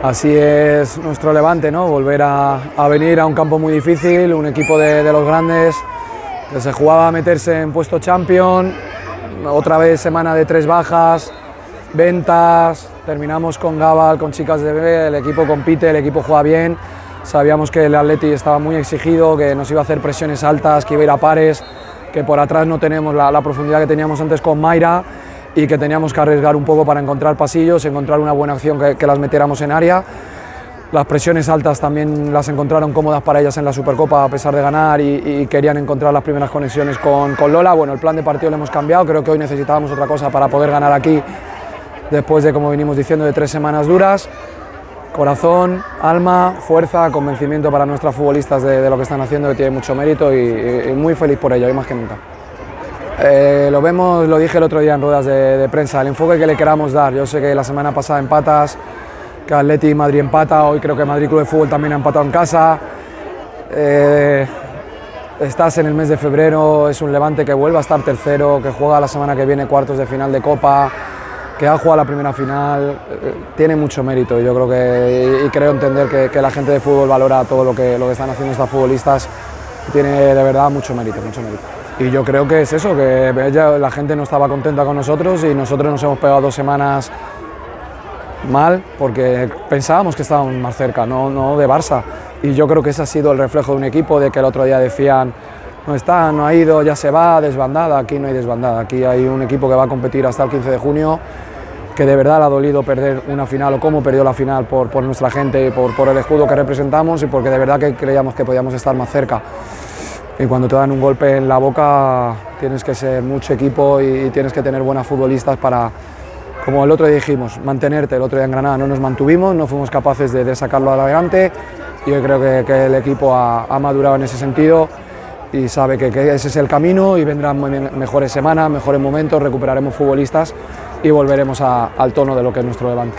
Así es nuestro Levante, ¿no? Volver a venir a un campo muy difícil, un equipo de los grandes, que se jugaba a meterse en puesto champion, otra vez semana de 3 bajas, ventas, terminamos con Gabal, con chicas de B, el equipo compite, el equipo juega bien, sabíamos que el Atleti estaba muy exigido, que nos iba a hacer presiones altas, que iba a ir a pares, que por atrás no tenemos la profundidad que teníamos antes con Mayra, y que teníamos que arriesgar un poco para encontrar pasillos, encontrar una buena acción que las metiéramos en área. Las presiones altas también las encontraron cómodas para ellas en la Supercopa a pesar de ganar y querían encontrar las primeras conexiones con Lola. Bueno, el plan de partido lo hemos cambiado, creo que hoy necesitábamos otra cosa para poder ganar aquí después de, como venimos diciendo, de 3 semanas duras. Corazón, alma, fuerza, convencimiento para nuestras futbolistas de lo que están haciendo, que tiene mucho mérito y muy feliz por ello, hoy más que nunca. Lo vemos, lo dije el otro día en ruedas de prensa, el enfoque que le queramos dar. Yo sé que la semana pasada empatas, que Atleti y Madrid empata, hoy creo que Madrid Club de Fútbol también ha empatado en casa. Estás en el mes de febrero, es un Levante que vuelve a estar tercero, que juega la semana que viene cuartos de final de Copa, que ha jugado la primera final, tiene mucho mérito. Yo creo que, y creo entender que la gente de fútbol valora todo lo que están haciendo estas futbolistas, tiene de verdad mucho mérito, mucho mérito. Y yo creo que es eso, que la gente no estaba contenta con nosotros y nosotros nos hemos pegado 2 semanas mal porque pensábamos que estábamos más cerca, no de Barça. Y yo creo que ese ha sido el reflejo de un equipo, de que el otro día decían no está, no ha ido, ya se va, desbandada. Aquí no hay desbandada, aquí hay un equipo que va a competir hasta el 15 de junio, que de verdad le ha dolido perder una final o cómo perdió la final por nuestra gente, por el escudo que representamos y porque de verdad que creíamos que podíamos estar más cerca. Y cuando te dan un golpe en la boca tienes que ser mucho equipo y tienes que tener buenas futbolistas para, como el otro día dijimos, mantenerte. El otro día en Granada no nos mantuvimos, no fuimos capaces de sacarlo adelante y yo creo que el equipo ha madurado en ese sentido y sabe que ese es el camino y vendrán mejores semanas, mejores momentos, recuperaremos futbolistas y volveremos al tono de lo que es nuestro Levante.